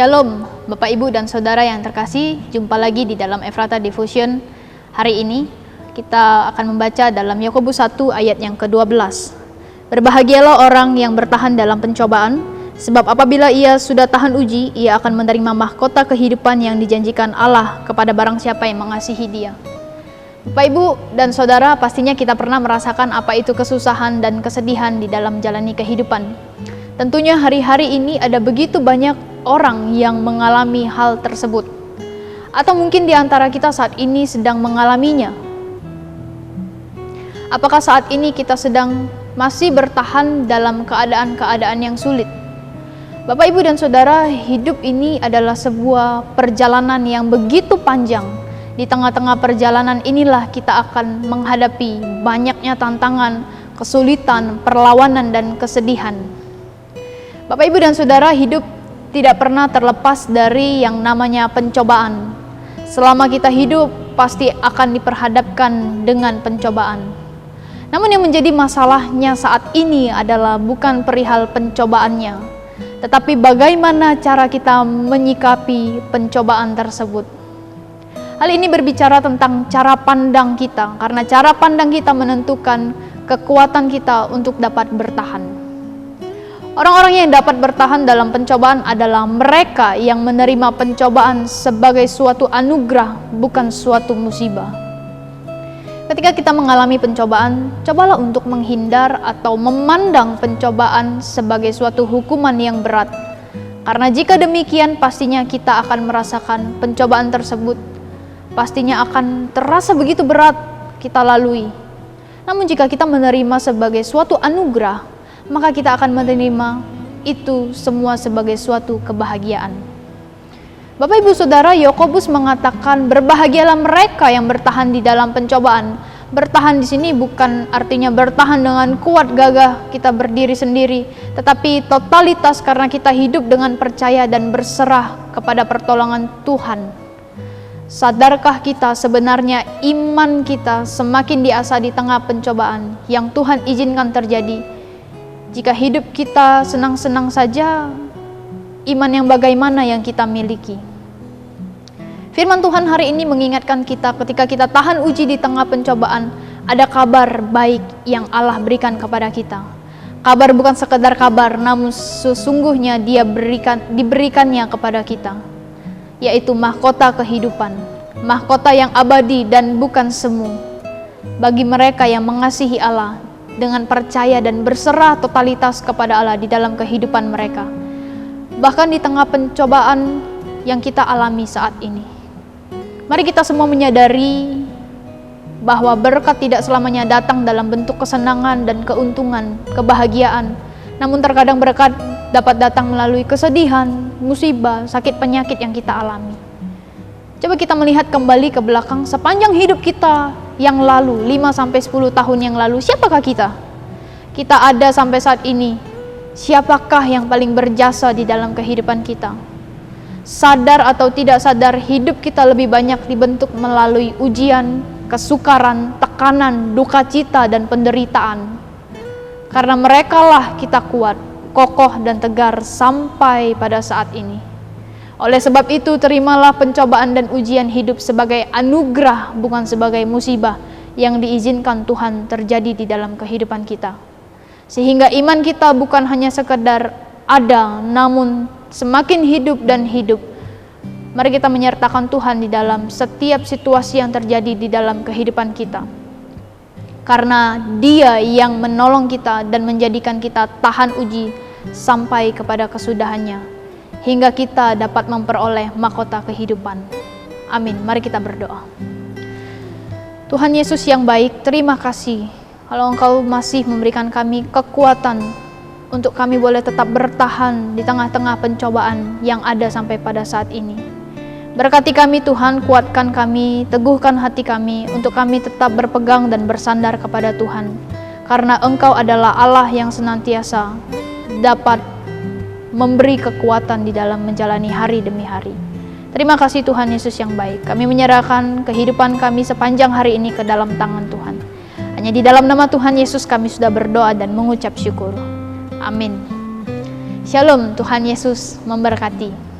Shalom, Bapak Ibu dan Saudara yang terkasih, jumpa lagi di dalam Ephrata Devotion. Hari ini kita akan membaca dalam Yakobus 1 ayat yang ke-12. Berbahagialah orang yang bertahan dalam pencobaan, sebab apabila ia sudah tahan uji, ia akan menerima mahkota kehidupan yang dijanjikan Allah kepada barang siapa yang mengasihi Dia. Bapak Ibu dan Saudara, pastinya kita pernah merasakan apa itu kesusahan dan kesedihan di dalam menjalani kehidupan. Tentunya hari-hari ini ada begitu banyak orang yang mengalami hal tersebut. Atau mungkin di antara kita saat ini sedang mengalaminya. Apakah saat ini kita sedang masih bertahan dalam keadaan-keadaan yang sulit? Bapak, Ibu, dan Saudara, hidup ini adalah sebuah perjalanan yang begitu panjang. Di tengah-tengah perjalanan inilah kita akan menghadapi banyaknya tantangan, kesulitan, perlawanan, dan kesedihan. Bapak, Ibu, dan Saudara, hidup tidak pernah terlepas dari yang namanya pencobaan. Selama kita hidup, pasti akan diperhadapkan dengan pencobaan. Namun yang menjadi masalahnya saat ini adalah bukan perihal pencobaannya, tetapi bagaimana cara kita menyikapi pencobaan tersebut. Hal ini berbicara tentang cara pandang kita, karena cara pandang kita menentukan kekuatan kita untuk dapat bertahan. Orang-orang yang dapat bertahan dalam pencobaan adalah mereka yang menerima pencobaan sebagai suatu anugerah, bukan suatu musibah. Ketika kita mengalami pencobaan, cobalah untuk menghindar atau memandang pencobaan sebagai suatu hukuman yang berat. Karena jika demikian, pastinya kita akan merasakan pencobaan tersebut. Pastinya akan terasa begitu berat kita lalui. Namun jika kita menerima sebagai suatu anugerah, maka kita akan menerima itu semua sebagai suatu kebahagiaan. Bapak, Ibu, Saudara, Yakobus mengatakan berbahagialah mereka yang bertahan di dalam pencobaan. Bertahan di sini bukan artinya bertahan dengan kuat gagah kita berdiri sendiri, tetapi totalitas karena kita hidup dengan percaya dan berserah kepada pertolongan Tuhan. Sadarkah kita sebenarnya iman kita semakin diasah di tengah pencobaan yang Tuhan izinkan terjadi? Jika hidup kita senang-senang saja, iman yang bagaimana yang kita miliki? Firman Tuhan hari ini mengingatkan kita ketika kita tahan uji di tengah pencobaan, ada kabar baik yang Allah berikan kepada kita. Kabar bukan sekedar kabar, namun sesungguhnya diberikannya kepada kita, yaitu mahkota kehidupan, mahkota yang abadi dan bukan semu. Bagi mereka yang mengasihi Allah dengan percaya dan berserah totalitas kepada Allah di dalam kehidupan mereka, bahkan di tengah pencobaan yang kita alami saat ini. Mari kita semua menyadari bahwa berkat tidak selamanya datang dalam bentuk kesenangan dan keuntungan, kebahagiaan. Namun terkadang berkat dapat datang melalui kesedihan, musibah, sakit penyakit yang kita alami. Coba kita melihat kembali ke belakang sepanjang hidup kita yang lalu, 5-10 tahun yang lalu, siapakah kita? Kita ada sampai saat ini. Siapakah yang paling berjasa di dalam kehidupan kita? Sadar atau tidak sadar, hidup kita lebih banyak dibentuk melalui ujian, kesukaran, tekanan, duka cita, dan penderitaan. Karena merekalah kita kuat, kokoh, dan tegar sampai pada saat ini. Oleh sebab itu, terimalah pencobaan dan ujian hidup sebagai anugerah, bukan sebagai musibah yang diizinkan Tuhan terjadi di dalam kehidupan kita. Sehingga iman kita bukan hanya sekedar ada, namun semakin hidup dan hidup. Mari kita menyertakan Tuhan di dalam setiap situasi yang terjadi di dalam kehidupan kita. Karena Dia yang menolong kita dan menjadikan kita tahan uji sampai kepada kesudahannya, hingga kita dapat memperoleh mahkota kehidupan. Amin. Mari kita berdoa. Tuhan Yesus yang baik, terima kasih kalau Engkau masih memberikan kami kekuatan untuk kami boleh tetap bertahan di tengah-tengah pencobaan yang ada sampai pada saat ini. Berkati kami Tuhan, kuatkan kami, teguhkan hati kami untuk kami tetap berpegang dan bersandar kepada Tuhan. Karena Engkau adalah Allah yang senantiasa dapat memberi kekuatan di dalam menjalani hari demi hari. Terima kasih Tuhan Yesus yang baik. Kami menyerahkan kehidupan kami sepanjang hari ini ke dalam tangan Tuhan. Hanya di dalam nama Tuhan Yesus kami sudah berdoa dan mengucap syukur. Amin. Shalom, Tuhan Yesus memberkati.